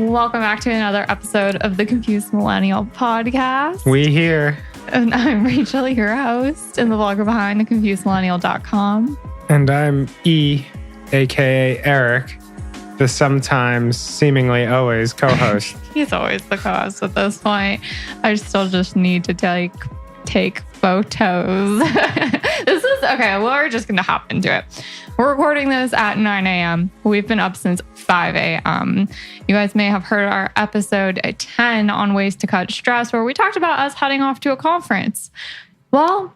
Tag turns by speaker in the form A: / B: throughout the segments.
A: Welcome back to another episode of the Confused Millennial podcast.
B: We here.
A: And I'm Rachel, your host, and the blogger behind theconfusedmillennial.com.
B: And I'm E, aka Eric, the sometimes seemingly always co-host.
A: He's always the co-host at this point. I still just need to take photos. We're just going to hop into it. We're recording this at 9 a.m. We've been up since 5 a.m. You guys may have heard our episode 10 on ways to cut stress, where we talked about us heading off to a conference. Well,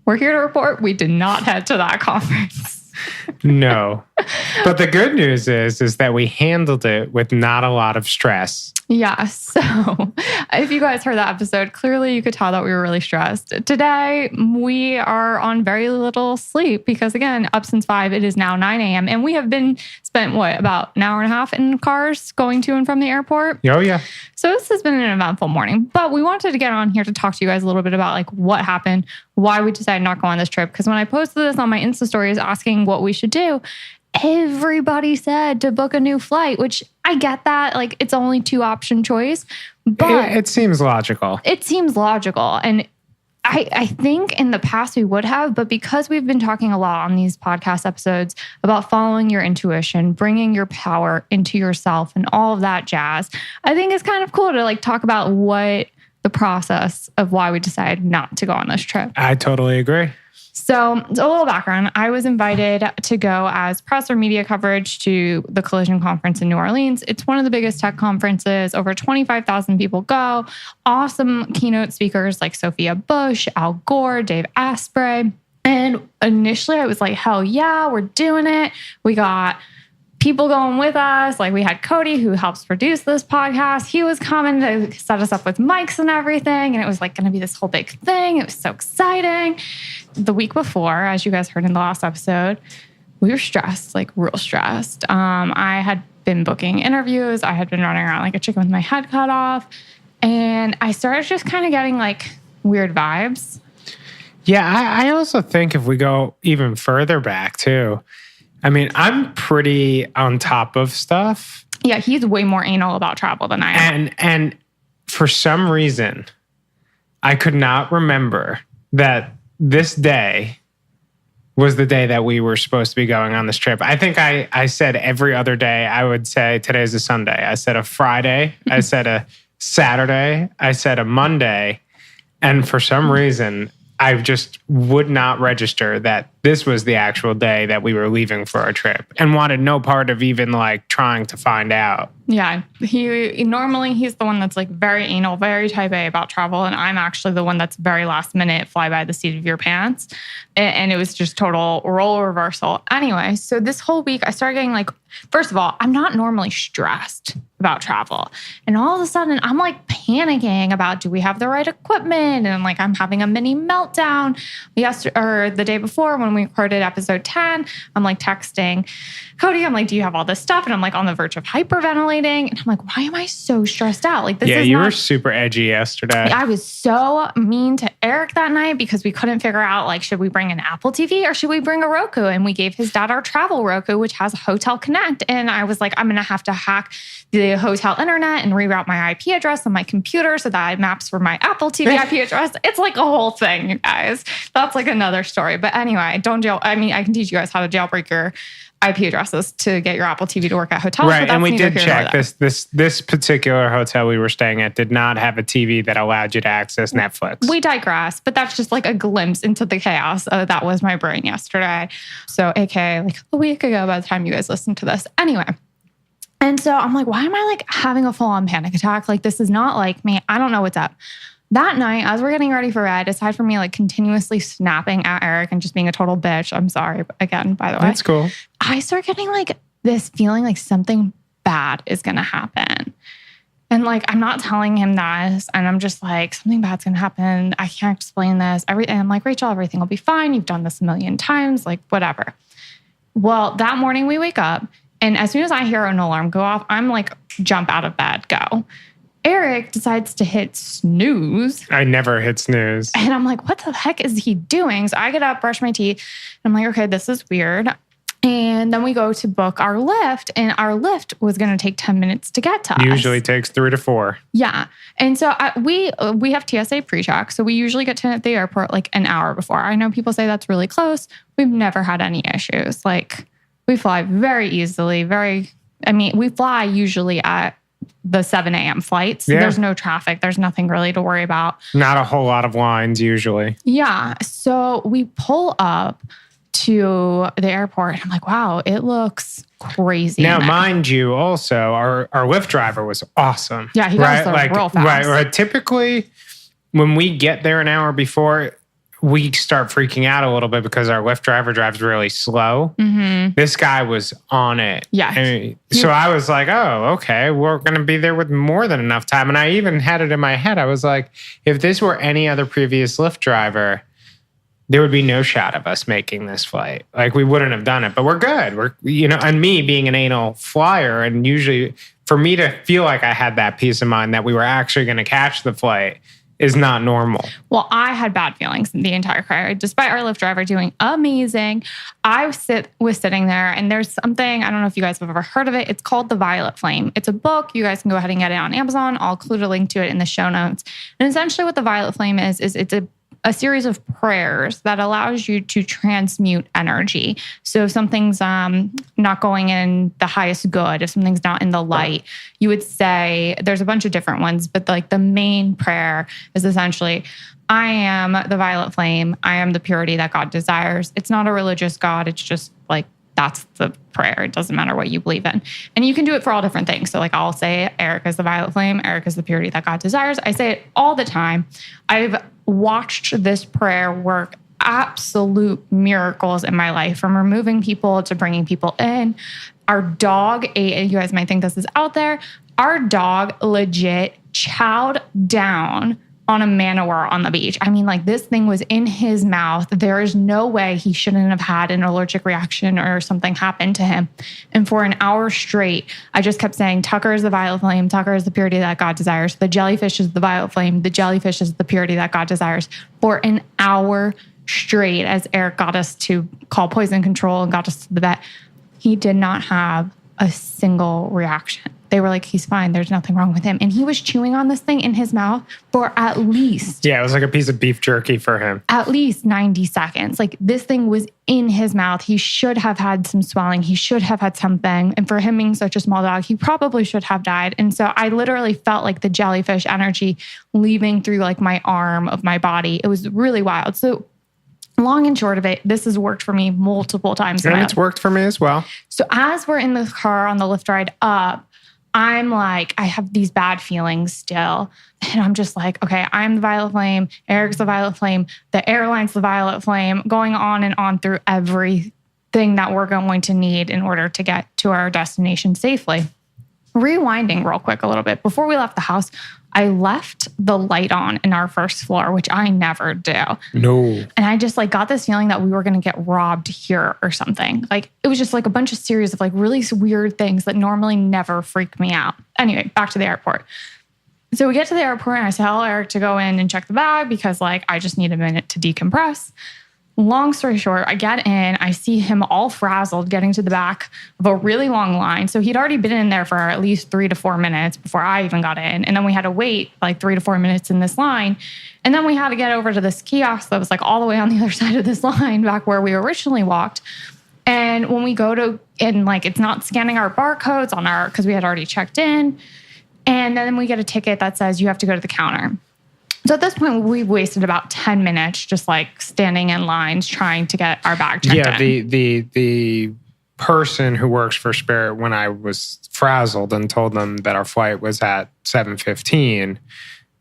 A: we're here to report we did not head to that conference.
B: No. But the good news is that we handled it with not a lot of stress.
A: Yeah, so if you guys heard that episode, clearly you could tell that we were really stressed. Today, we are on very little sleep because, again, up since 5, it is now 9 a.m. And we have spent about an hour and a half in cars going to and from the airport.
B: Oh, yeah.
A: So this has been an eventful morning. But we wanted to get on here to talk to you guys a little bit about what happened, why we decided not to go on this trip. Because when I posted this on my Insta-stories asking what we should do, everybody said to book a new flight, which I get that. It's only 2-option choice. But
B: it seems logical.
A: It seems logical. And I think in the past we would have, but because we've been talking a lot on these podcast episodes about following your intuition, bringing your power into yourself and all of that jazz, I think it's kind of cool to talk about what the process of why we decided not to go on this trip.
B: I totally agree.
A: So a little background, I was invited to go as press or media coverage to the Collision Conference in New Orleans. It's one of the biggest tech conferences. Over 25,000 people go. Awesome keynote speakers like Sophia Bush, Al Gore, Dave Asprey. And initially I was like, hell yeah, we're doing it. We got people going with us. We had Cody, who helps produce this podcast. He was coming to set us up with mics and everything. And it was going to be this whole big thing. It was so exciting. The week before, as you guys heard in the last episode, we were stressed, real stressed. I had been booking interviews. I had been running around like a chicken with my head cut off. And I started just kind of getting weird vibes.
B: Yeah, I also think if we go even further back too, I mean, I'm pretty on top of stuff.
A: Yeah, he's way more anal about travel than I am.
B: And for some reason, I could not remember that this day was the day that we were supposed to be going on this trip. I think I said every other day. I would say today's a Sunday. I said a Friday. I said a Saturday. I said a Monday. And for some reason, I just would not register that this was the actual day that we were leaving for our trip and wanted no part of even trying to find out.
A: Yeah, he's the one that's very anal, very type A about travel. And I'm actually the one that's very last minute, fly by the seat of your pants. And it was just total role reversal. Anyway, so this whole week I started getting first of all, I'm not normally stressed about travel. And all of a sudden I'm panicking about, do we have the right equipment? And I'm having a mini meltdown. The day before when we recorded episode 10, I'm texting Cody. I'm do you have all this stuff? And I'm on the verge of hyperventilating. And I'm why am I so stressed out?
B: You were super edgy yesterday.
A: I was so mean to Eric that night because we couldn't figure out, should we bring an Apple TV or should we bring a Roku? And we gave his dad our travel Roku, which has Hotel Connect. And I was I'm going to have to hack the hotel internet and reroute my IP address on my computer so that it maps for my Apple TV IP address. It's a whole thing, you guys. That's another story. But anyway, I can teach you guys how to jailbreak your IP addresses to get your Apple TV to work at hotels.
B: Right, and we did check this particular hotel we were staying at did not have a TV that allowed you to access Netflix.
A: We digress, but that's just a glimpse into the chaos that was my brain yesterday. So, aka a week ago by the time you guys listened to this. Anyway. And so I'm why am I having a full-on panic attack? This is not me. I don't know what's up. That night, as we're getting ready for bed, aside from me continuously snapping at Eric and just being a total bitch, I'm sorry again, by the way.
B: That's cool.
A: I start getting this feeling something bad is going to happen. And I'm not telling him this. And I'm just something bad's going to happen. I can't explain this. And I'm Rachel, everything will be fine. You've done this a million times, whatever. Well, that morning we wake up. And as soon as I hear an alarm go off, I'm jump out of bed, go. Eric decides to hit snooze.
B: I never hit snooze.
A: And I'm what the heck is he doing? So I get up, brush my teeth. And I'm okay, this is weird. And then we go to book our lift, and our lift was going to take 10 minutes to get to us.
B: Usually takes 3 to 4.
A: Yeah. And so we have TSA pre-check. So we usually get to the airport like an hour before. I know people say that's really close. We've never had any issues. Like we fly very easily, we fly usually at the 7 a.m. flights. So there's no traffic. There's nothing really to worry about.
B: Not a whole lot of lines usually.
A: Yeah. So we pull up to the airport and I'm like, wow, it looks crazy.
B: Now, mind you, also, our Lyft driver was awesome.
A: Yeah, he got us there real fast.
B: Right. Typically, when we get there an hour before, we start freaking out a little bit because our Lyft driver drives really slow. Mm-hmm. This guy was on it.
A: Yeah.
B: So I was like, oh, okay, we're going to be there with more than enough time. And I even had it in my head. I was like, if this were any other previous Lyft driver, there would be no shot of us making this flight. Like we wouldn't have done it, but we're good. And me being an anal flyer, and usually for me to feel like I had that peace of mind that we were actually going to catch the flight is not normal.
A: Well, I had bad feelings the entire car. Despite our Lyft driver doing amazing, I was sitting there, and there's something, I don't know if you guys have ever heard of it. It's called The Violet Flame. It's a book. You guys can go ahead and get it on Amazon. I'll include a link to it in the show notes. And essentially what The Violet Flame is it's a series of prayers that allows you to transmute energy. So if something's not going in the highest good, if something's not in the light, you would say, there's a bunch of different ones, but like the main prayer is essentially, I am the violet flame. I am the purity that God desires. It's not a religious God. It's just like, that's the prayer. It doesn't matter what you believe in. And you can do it for all different things. So like I'll say, Eric is the violet flame. Eric is the purity that God desires. I say it all the time. I've watched this prayer work absolute miracles in my life, from removing people to bringing people in. Our dog ate, you guys might think this is out there. Our dog legit chowed down on a man-o-war on the beach. I mean, like this thing was in his mouth. There is no way he shouldn't have had an allergic reaction or something happen to him. And for an hour straight, I just kept saying, Tucker is the violet flame. Tucker is the purity that God desires. The jellyfish is the violet flame. The jellyfish is the purity that God desires. For an hour straight, as Eric got us to call poison control and got us to the vet, he did not have a single reaction. They were like, he's fine. There's nothing wrong with him. And he was chewing on this thing in his mouth for at least...
B: Yeah, it was like a piece of beef jerky for him.
A: At least 90 seconds. Like this thing was in his mouth. He should have had some swelling. He should have had something. And for him being such a small dog, he probably should have died. And so I literally felt like the jellyfish energy leaving through like my arm of my body. It was really wild. So long and short of it, this has worked for me multiple times.
B: And it's worked for me as well.
A: So as we're in the car on the Lyft ride up, I'm like, I have these bad feelings still. And I'm just like, okay, I'm the violet flame. Eric's the violet flame. The airline's the violet flame, going on and on through everything that we're going to need in order to get to our destination safely. Rewinding real quick a little bit. Before we left the house, I left the light on in our first floor, which I never do.
B: No.
A: And I just like got this feeling that we were going to get robbed here or something. Like it was just like a bunch of series of like really weird things that normally never freak me out. Anyway, back to the airport. So we get to the airport and I tell Eric to go in and check the bag because like I just need a minute to decompress. Long story short, I get in, I see him all frazzled getting to the back of a really long line. So he'd already been in there for at least 3 to 4 minutes before I even got in. And then we had to wait like 3 to 4 minutes in this line. And then we had to get over to this kiosk that was like all the way on the other side of this line, back where we originally walked. And when we go to, and like it's not scanning our barcodes on our, because we had already checked in. And then we get a ticket that says you have to go to the counter. So at this point, we've wasted about 10 minutes just like standing in lines trying to get our bag checked in.
B: Yeah, the person who works for Spirit, when I was frazzled and told them that our flight was at 7:15,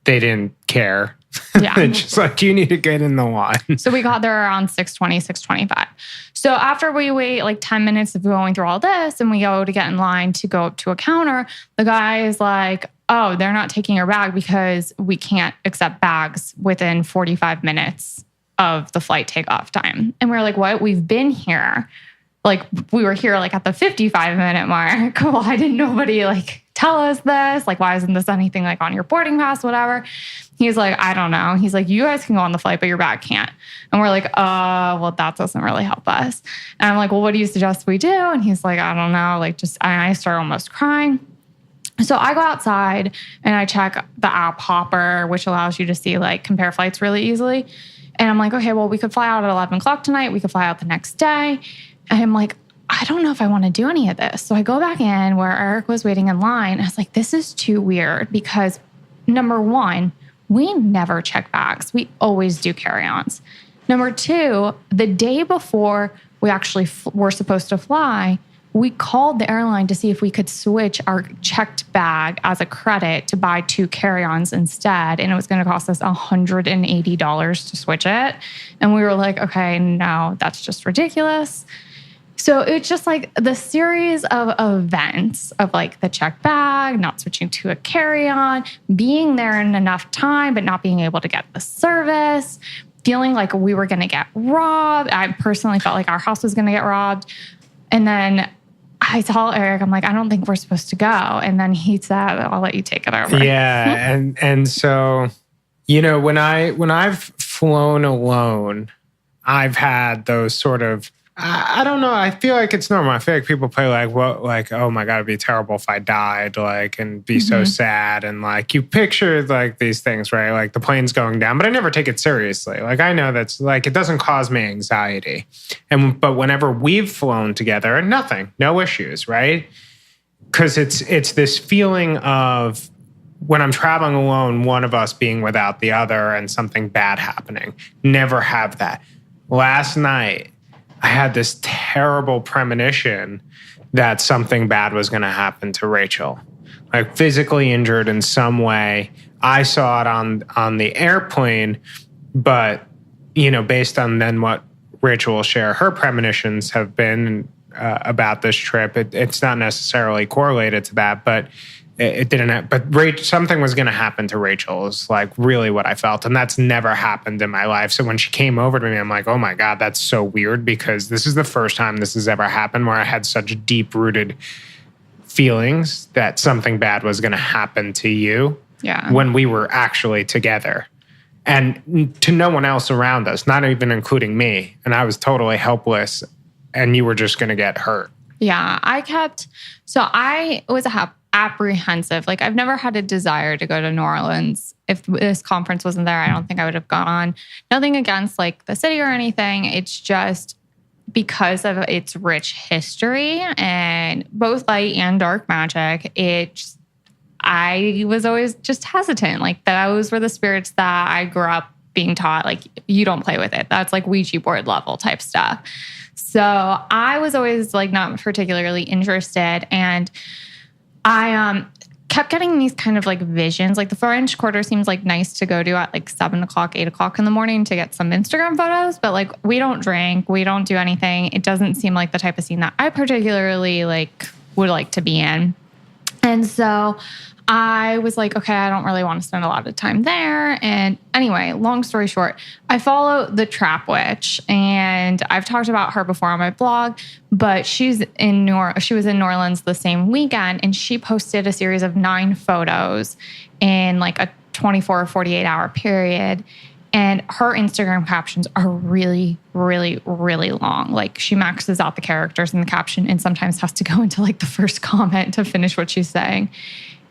B: they didn't care.
A: Yeah.
B: It's just like, you need to get in the line.
A: So we got there around 6:20, 6:25. So after we wait like 10 minutes of going through all this and we go to get in line to go up to a counter, the guy is like, oh, they're not taking your bag because we can't accept bags within 45 minutes of the flight takeoff time. And we're like, what? We've been here. Like we were here like at the 55-minute mark. Why didn't nobody like tell us this? Like, why isn't this anything like on your boarding pass, whatever? He's like, I don't know. He's like, you guys can go on the flight, but your bag can't. And we're like, well, that doesn't really help us. And I'm like, well, what do you suggest we do? And he's like, I don't know. Like, just, and I start almost crying. So I go outside and I check the app Hopper, which allows you to see like compare flights really easily. And I'm like, okay, well, we could fly out at 11 o'clock tonight. We could fly out the next day. And I'm like, I don't know if I want to do any of this. So I go back in where Eric was waiting in line. And I was like, this is too weird because number one, we never check bags. We always do carry-ons. Number two, the day before we actually were supposed to fly, we called the airline to see if we could switch our checked bag as a credit to buy 2 carry-ons instead. And it was going to cost us $180 to switch it. And we were like, okay, no, that's just ridiculous. So it's just like the series of events of like the checked bag, not switching to a carry-on, being there in enough time, but not being able to get the service, feeling like we were going to get robbed. I personally felt like our house was going to get robbed. And then I told Eric, I'm like, I don't think we're supposed to go. And then he said, I'll let you take it over.
B: Yeah. and so, you know, when I've flown alone, I've had those sort of, I don't know. I feel like it's normal. I feel like people play like, well, like, oh my God, it'd be terrible if I died, like, and be so sad. And like, you picture like these things, right? Like the plane's going down, but I never take it seriously. Like, I know that's like, it doesn't cause me anxiety. But whenever we've flown together, nothing, no issues, right? Because it's this feeling of when I'm traveling alone, one of us being without the other and something bad happening. Never have that. Last night, I had this terrible premonition that something bad was going to happen to Rachel, like physically injured in some way. I saw it on the airplane, but, you know, based on then what Rachel will share, her premonitions have been about this trip. It's not necessarily correlated to that, but it didn't. But something was going to happen to Rachel is like really what I felt. And that's never happened in my life. So when she came over to me, I'm like, oh my God, that's so weird because this is the first time this has ever happened where I had such deep rooted feelings that something bad was going to happen to you when we were actually together. And to no one else around us, not even including me. And I was totally helpless and you were just going to get hurt.
A: Yeah, I was apprehensive. Like I've never had a desire to go to New Orleans. If this conference wasn't there, I don't think I would have gone. Nothing against like the city or anything. It's just because of its rich history and both light and dark magic. I was always just hesitant. Like those were the spirits that I grew up being taught, like you don't play with it. That's like Ouija board level type stuff. So I was always like not particularly interested. And I kept getting these kind of like visions. Like the French Quarter seems like nice to go to at like 7 o'clock, 8 o'clock in the morning to get some Instagram photos. But like we don't drink, we don't do anything. It doesn't seem like the type of scene that I particularly like would like to be in. And so I was like, okay, I don't really want to spend a lot of time there. And anyway, long story short, I follow the Trap Witch, and I've talked about her before on my blog, but she was in New Orleans the same weekend, and she posted a series of 9 photos in like a 24 or 48 hour period. And her Instagram captions are really, really, really long. Like she maxes out the characters in the caption and sometimes has to go into like the first comment to finish what she's saying.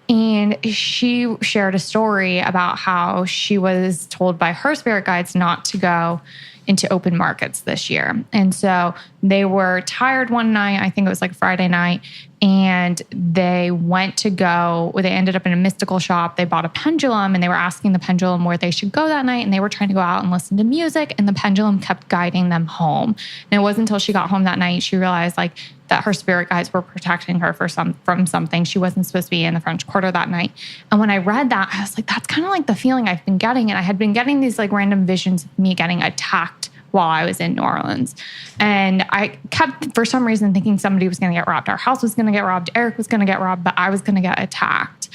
A: And she shared a story about how she was told by her spirit guides not to go into open markets this year. And so they were tired one night, I think it was like Friday night, and they ended up in a mystical shop. They bought a pendulum and they were asking the pendulum where they should go that night. And they were trying to go out and listen to music, and the pendulum kept guiding them home. And it wasn't until she got home that night, she realized like that her spirit guides were protecting her from something. She wasn't supposed to be in the French Quarter that night. And when I read that, I was like, that's kind of like the feeling I've been getting. And I had been getting these like random visions of me getting attacked while I was in New Orleans. And I kept, for some reason, thinking somebody was going to get robbed. Our house was going to get robbed. Eric was going to get robbed, but I was going to get attacked.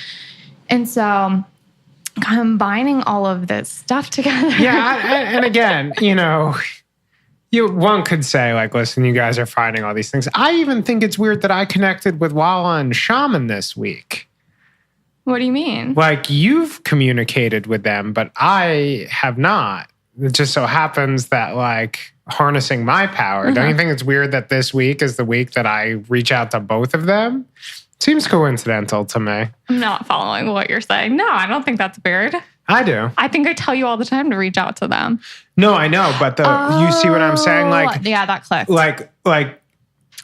A: And so combining all of this stuff together.
B: Yeah. And again, one could say like, listen, you guys are finding all these things. I even think it's weird that I connected with Walla and Shaman this week.
A: What do you mean?
B: Like, you've communicated with them, but I have not. It just so happens that, like, harnessing my power. Don't you think it's weird that this week is the week that I reach out to both of them? Seems coincidental to me.
A: I'm not following what you're saying. No, I don't think that's weird.
B: I do.
A: I think I tell you all the time to reach out to them.
B: No, I know, but you see what I'm saying? Like,
A: yeah, that clicked.
B: Like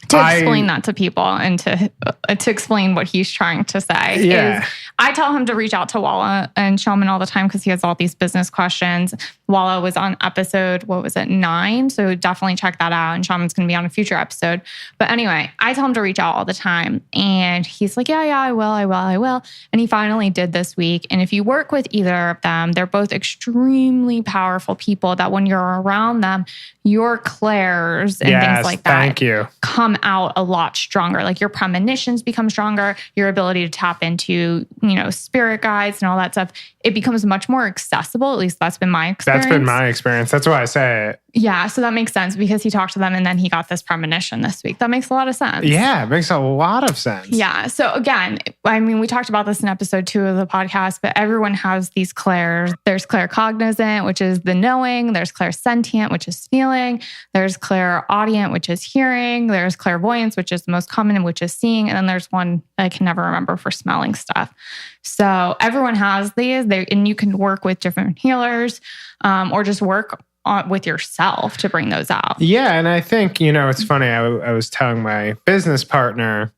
A: to explain that to people and to explain what he's trying to say.
B: Yeah.
A: I tell him to reach out to Walla and Shaman all the time because he has all these business questions. Walla was on episode, 9? So definitely check that out. And Shaman's going to be on a future episode. But anyway, I tell him to reach out all the time. And he's like, yeah, I will. And he finally did this week. And if you work with either of them, they're both extremely powerful people that when you're around them, your clairs and things like that come out a lot stronger. Like your premonitions become stronger, your ability to tap into, spirit guides and all that stuff. It becomes much more accessible. At least that's been my experience.
B: That's been my experience. That's why I say it.
A: Yeah. So that makes sense because he talked to them and then he got this premonition this week. That makes a lot of sense.
B: Yeah, it makes a lot of sense.
A: Yeah. So again, we talked about this in episode 2 of the podcast, but everyone has these clairs. There's claircognizant, which is the knowing. There's clairsentient, which is feeling. There's clairaudient, which is hearing. There's clairvoyance, which is the most common, which is seeing. And then there's one I can never remember for smelling stuff. So everyone has these, and you can work with different healers or just work with yourself to bring those out.
B: Yeah. And I think, it's funny. I was telling my business partner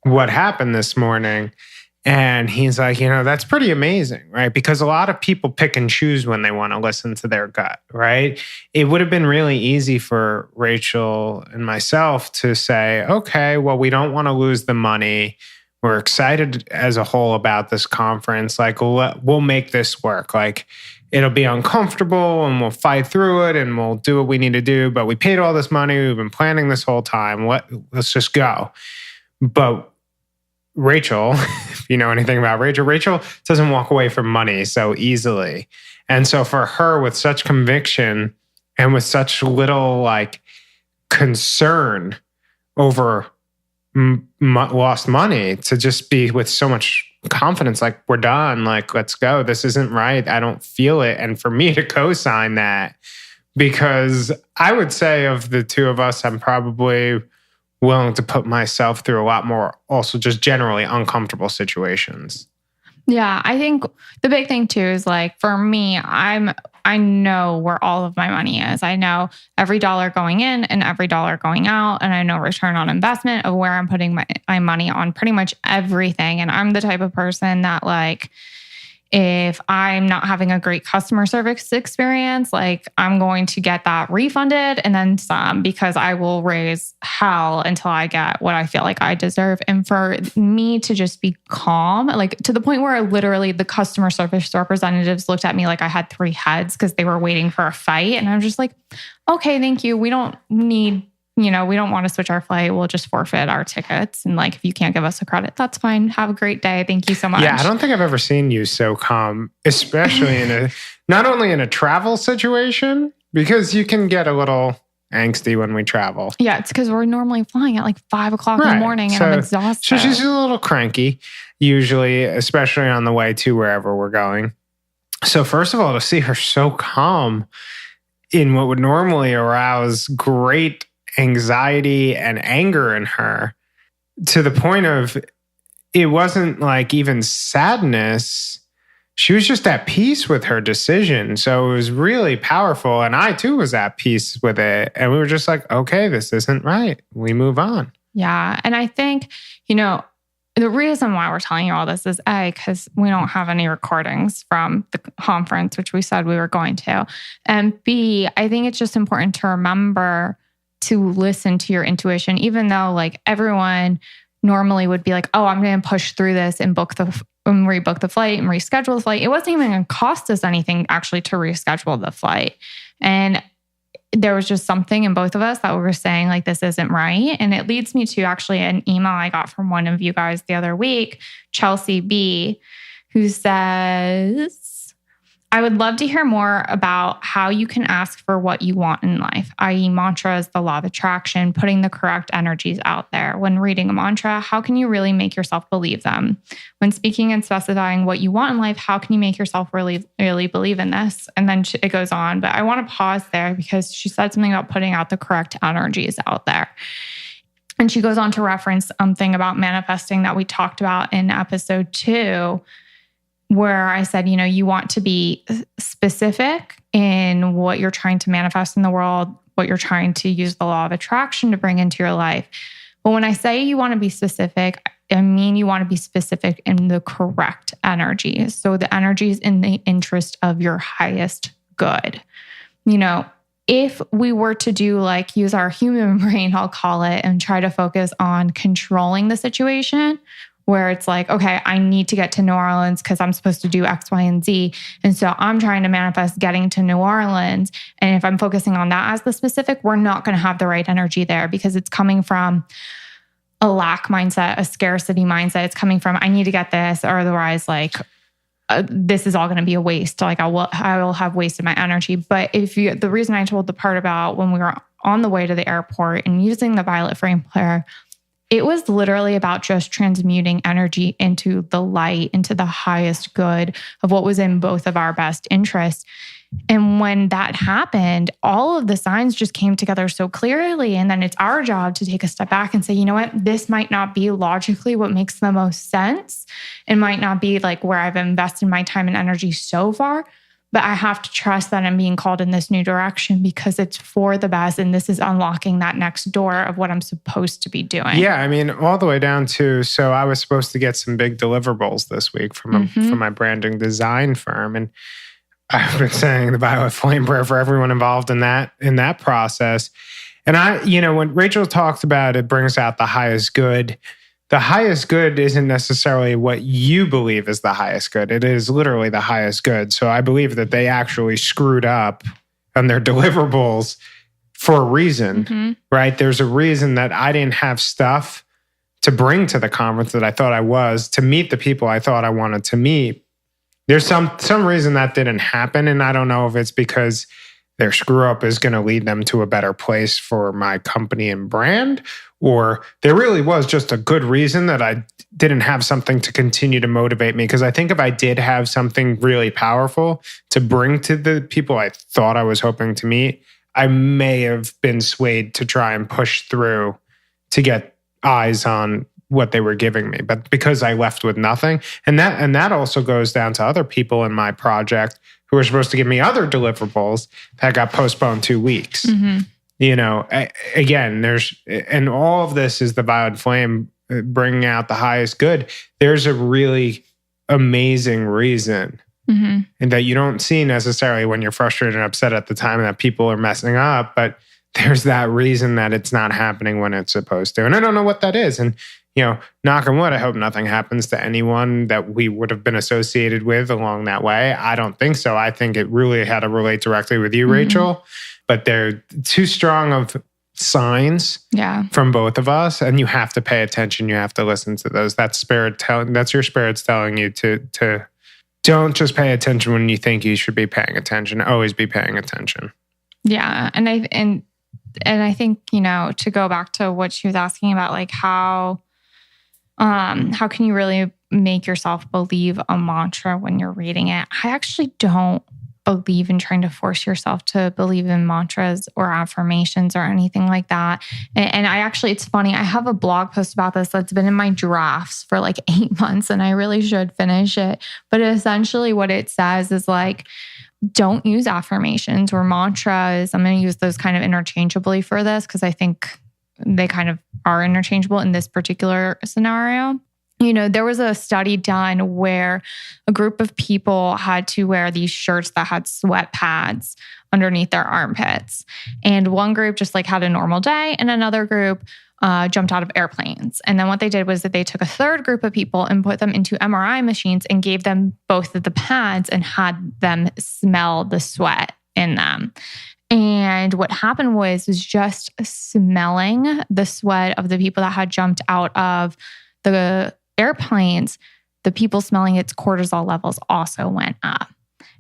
B: what happened this morning. And he's like, that's pretty amazing, right? Because a lot of people pick and choose when they want to listen to their gut, right? It would have been really easy for Rachel and myself to say, okay, well, we don't want to lose the money. We're excited as a whole about this conference. Like, we'll make this work. Like, it'll be uncomfortable and we'll fight through it and we'll do what we need to do. But we paid all this money. We've been planning this whole time. Let's just go. But Rachel, if you know anything about Rachel doesn't walk away from money so easily. And so for her, with such conviction and with such little concern over lost money, to just be with so much confidence, like, we're done, like, let's go. This isn't right. I don't feel it. And for me to co-sign that, because I would say of the two of us, I'm probably willing to put myself through a lot more also just generally uncomfortable situations.
A: Yeah, I think the big thing too is for me, I know where all of my money is. I know every dollar going in and every dollar going out, and I know return on investment of where I'm putting my money on pretty much everything. And I'm the type of person that if I'm not having a great customer service experience, I'm going to get that refunded and then some, because I will raise hell until I get what I feel like I deserve. And for me to just be calm, to the point where literally the customer service representatives looked at me like I had 3 heads because they were waiting for a fight. And I'm just like, okay, thank you. We don't need, we don't want to switch our flight. We'll just forfeit our tickets. And if you can't give us a credit, that's fine. Have a great day. Thank you so much.
B: Yeah, I don't think I've ever seen you so calm, especially not only in a travel situation, because you can get a little angsty when we travel.
A: Yeah, it's because we're normally flying at 5 o'clock in the morning and I'm exhausted.
B: So she's a little cranky, usually, especially on the way to wherever we're going. So first of all, to see her so calm in what would normally arouse great anxiety and anger in her, to the point of it wasn't even sadness. She was just at peace with her decision. So it was really powerful. And I too was at peace with it. And we were just like, okay, this isn't right. We move on.
A: Yeah. And I think, the reason why we're telling you all this is A, because we don't have any recordings from the conference, which we said we were going to. And B, I think it's just important to remember to listen to your intuition, even though everyone normally would be like, oh, I'm going to push through this and rebook the flight and reschedule the flight. It wasn't even going to cost us anything actually to reschedule the flight. And there was just something in both of us that we were saying this isn't right. And it leads me to actually an email I got from one of you guys the other week, Chelsea B, who says, I would love to hear more about how you can ask for what you want in life, i.e. mantras, the law of attraction, putting the correct energies out there. When reading a mantra, how can you really make yourself believe them? When speaking and specifying what you want in life, how can you make yourself really believe in this? And then it goes on, but I want to pause there because she said something about putting out the correct energies out there. And she goes on to reference something about manifesting that we talked about in episode 2, where I said, you want to be specific in what you're trying to manifest in the world, what you're trying to use the law of attraction to bring into your life. But when I say you want to be specific, I mean you want to be specific in the correct energy. So the energy is in the interest of your highest good. If we were to use our human brain, I'll call it, and try to focus on controlling the situation, where it's like, okay, I need to get to New Orleans because I'm supposed to do X, Y, and Z. And so I'm trying to manifest getting to New Orleans. And if I'm focusing on that as the specific, we're not going to have the right energy there because it's coming from a lack mindset, a scarcity mindset. It's coming from, I need to get this, or otherwise this is all going to be a waste. I will have wasted my energy. But the reason I told the part about when we were on the way to the airport and using the violet flame prayer, it was literally about just transmuting energy into the light, into the highest good of what was in both of our best interests. And when that happened, all of the signs just came together so clearly. And then it's our job to take a step back and say, you know what, this might not be logically what makes the most sense. It might not be where I've invested my time and energy so far, but I have to trust that I'm being called in this new direction because it's for the best. And this is unlocking that next door of what I'm supposed to be doing.
B: Yeah. I mean, all the way down to, so I was supposed to get some big deliverables this week from my branding design firm. And I've been saying the violet flame prayer for everyone involved in that process. And when Rachel talked about it brings out the highest good isn't necessarily what you believe is the highest good. It is literally the highest good. So I believe that they actually screwed up on their deliverables for a reason, right? There's a reason that I didn't have stuff to bring to the conference that I thought I was, to meet the people I thought I wanted to meet. There's some reason that didn't happen. And I don't know if it's because their screw up is going to lead them to a better place for my company and brand, or there really was just a good reason that I didn't have something to continue to motivate me. Because I think if I did have something really powerful to bring to the people I thought I was hoping to meet, I may have been swayed to try and push through to get eyes on what they were giving me. But because I left with nothing, and that also goes down to other people in my project who were supposed to give me other deliverables that got postponed 2 weeks. Again, and all of this is the violet flame bringing out the highest good. There's a really amazing reason, and that you don't see necessarily when you're frustrated and upset at the time that people are messing up, but there's that reason that it's not happening when it's supposed to. And I don't know what that is. And knock on wood, I hope nothing happens to anyone that we would have been associated with along that way. I don't think so. I think it really had to relate directly with you, Rachel. But they're too strong of signs from both of us. And you have to pay attention. You have to listen to those. That's your spirit's telling you to don't just pay attention when you think you should be paying attention. Always be paying attention.
A: Yeah. And I think, to go back to what she was asking about, how can you really make yourself believe a mantra when you're reading it? I actually don't believe in trying to force yourself to believe in mantras or affirmations or anything like that. And it's funny, I have a blog post about this that's been in my drafts for 8 months, and I really should finish it. But essentially what it says is don't use affirmations or mantras. I'm going to use those kind of interchangeably for this because I think they kind of are interchangeable in this particular scenario. There was a study done where a group of people had to wear these shirts that had sweat pads underneath their armpits. And one group just had a normal day, and another group jumped out of airplanes. And then what they did was that they took a third group of people and put them into MRI machines and gave them both of the pads and had them smell the sweat in them. And what happened was just smelling the sweat of the people that had jumped out of the airplanes, the people smelling its cortisol levels also went up.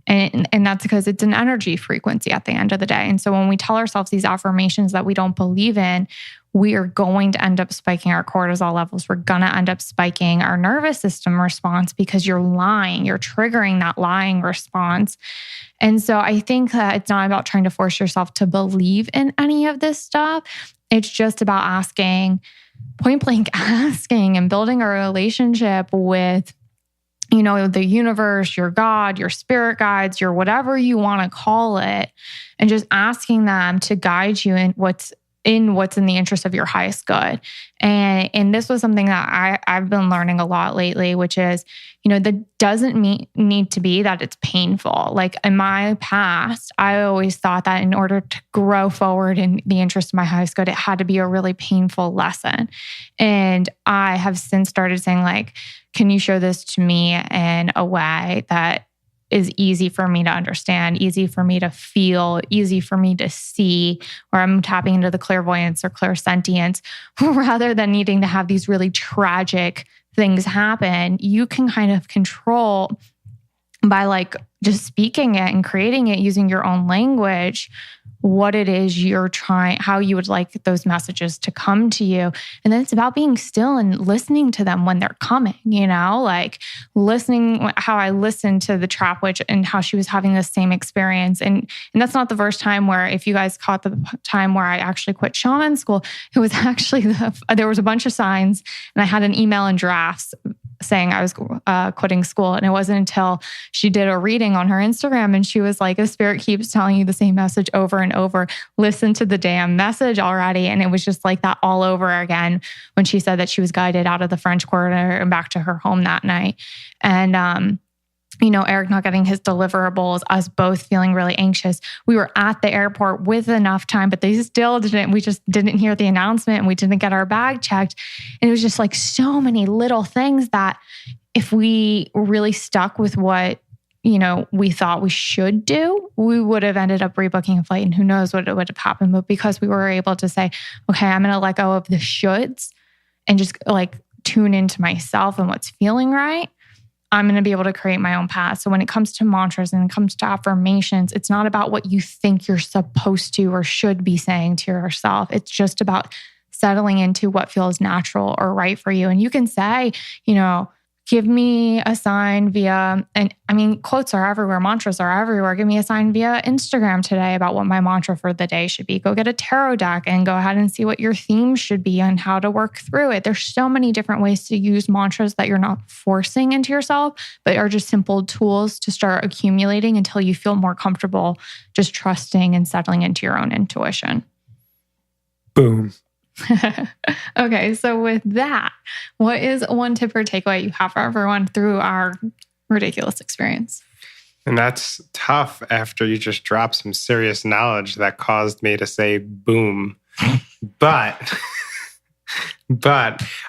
A: And that's because it's an energy frequency at the end of the day. And so when we tell ourselves these affirmations that we don't believe in, we are going to end up spiking our cortisol levels. We're going to end up spiking our nervous system response because you're lying. You're triggering that lying response. And so I think that it's not about trying to force yourself to believe in any of this stuff. It's just about asking, point blank asking, and building a relationship with, the universe, your God, your spirit guides, your whatever you want to call it, and just asking them to guide you in what's in the interest of your highest good. And this was something that I've been learning a lot lately, which is, that doesn't need to be that it's painful. Like in my past, I always thought that in order to grow forward in the interest of my highest good, it had to be a really painful lesson. And I have since started saying like, can you show this to me in a way that is easy for me to understand, easy for me to feel, easy for me to see, where I'm tapping into the clairvoyance or clairsentience, rather than needing to have these really tragic things happen. You can kind of control by like just speaking it and creating it using your own language, what it is you're trying, how you would like those messages to come to you. And then it's about being still and listening to them when they're coming, like listening, how I listened to the trap witch and how she was having the same experience. And that's not the first time where, if you guys caught the time where I actually quit shaman school, it was actually, there was a bunch of signs and I had an email in drafts saying I was quitting school. And it wasn't until she did a reading on her Instagram and she was like, a spirit keeps telling you the same message over and over. Listen to the damn message already. And it was just like that all over again when she said that she was guided out of the French Quarter and back to her home that night. And, Eric not getting his deliverables, us both feeling really anxious. We were at the airport with enough time, but we just didn't hear the announcement and we didn't get our bag checked. And it was just like so many little things that if we really stuck with what, we thought we should do, we would have ended up rebooking a flight and who knows what would have happened. But because we were able to say, okay, I'm going to let go of the shoulds and just like tune into myself and what's feeling right, I'm going to be able to create my own path. So when it comes to mantras and it comes to affirmations, it's not about what you think you're supposed to or should be saying to yourself. It's just about settling into what feels natural or right for you. And you can say, give me a sign via, and I mean, quotes are everywhere, mantras are everywhere. Give me a sign via Instagram today about what my mantra for the day should be. Go get a tarot deck and go ahead and see what your theme should be and how to work through it. There's so many different ways to use mantras that you're not forcing into yourself, but are just simple tools to start accumulating until you feel more comfortable just trusting and settling into your own intuition.
B: Boom.
A: Okay, so with that, what is one tip or takeaway you have for everyone through our ridiculous experience?
B: And that's tough after you just dropped some serious knowledge that caused me to say boom. But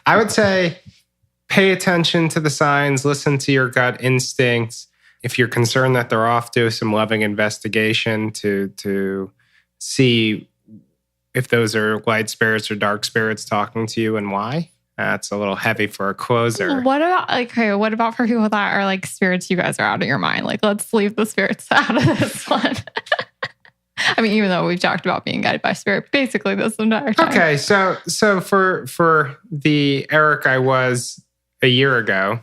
B: I would say pay attention to the signs, listen to your gut instincts. If you're concerned that they're off, do some loving investigation to see if those are light spirits or dark spirits talking to you and why. That's a little heavy for a closer.
A: What about for people that are like spirits you guys are out of your mind? Like, let's leave the spirits out of this one. I mean, even though we've talked about being guided by spirit basically this entire time.
B: Okay, so for the Eric I was a year ago,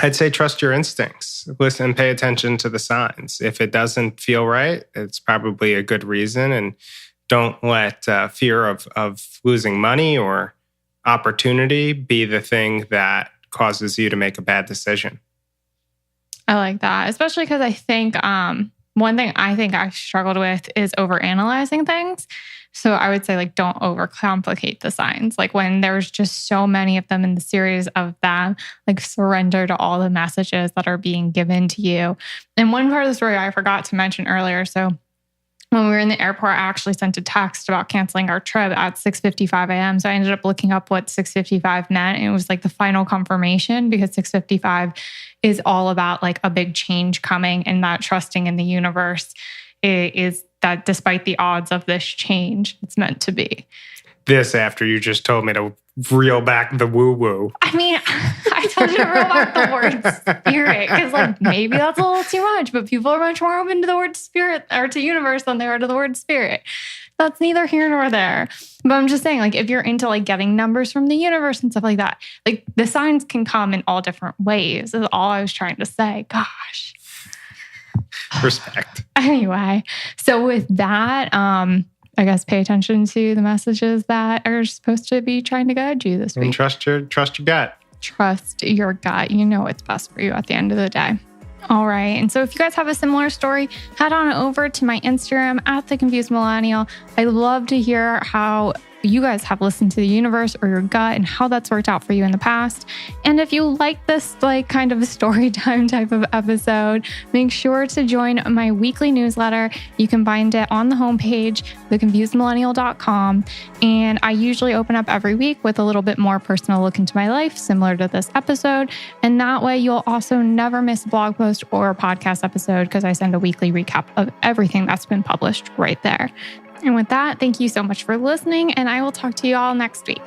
B: I'd say trust your instincts. Listen and pay attention to the signs. If it doesn't feel right, it's probably a good reason. And don't let fear of losing money or opportunity be the thing that causes you to make a bad decision.
A: I like that, especially because I think one thing I think I struggled with is overanalyzing things. So I would say like don't overcomplicate the signs. Like when there's just so many of them in the series of them, like surrender to all the messages that are being given to you. And one part of the story I forgot to mention earlier. So when we were in the airport, I actually sent a text about canceling our trip at 6:55 a.m. So I ended up looking up what 6:55 meant. And it was like the final confirmation because 6:55 is all about like a big change coming and that trusting in the universe is that despite the odds of this change, it's meant to be.
B: this after you just told me to reel back the woo-woo.
A: I mean, I told you to reel back the word spirit because, like, maybe that's a little too much, but people are much more open to the word spirit or to universe than they are to the word spirit. That's neither here nor there. But I'm just saying, like, if you're into, like, getting numbers from the universe and stuff like that, like, the signs can come in all different ways is all I was trying to say. Gosh.
B: Respect.
A: Anyway, so with that, I guess pay attention to the messages that are supposed to be trying to guide you this week.
B: And trust your gut.
A: Trust your gut. You know what's best for you at the end of the day. All right. And so if you guys have a similar story, head on over to my Instagram at The Confused Millennial. I love to hear how you guys have listened to the universe or your gut and how that's worked out for you in the past. And if you like this, like, kind of a story time type of episode, make sure to join my weekly newsletter. You can find it on the homepage, theconfusedmillennial.com. And I usually open up every week with a little bit more personal look into my life, similar to this episode. And that way you'll also never miss a blog post or a podcast episode because I send a weekly recap of everything that's been published right there. And with that, thank you so much for listening, and I will talk to you all next week.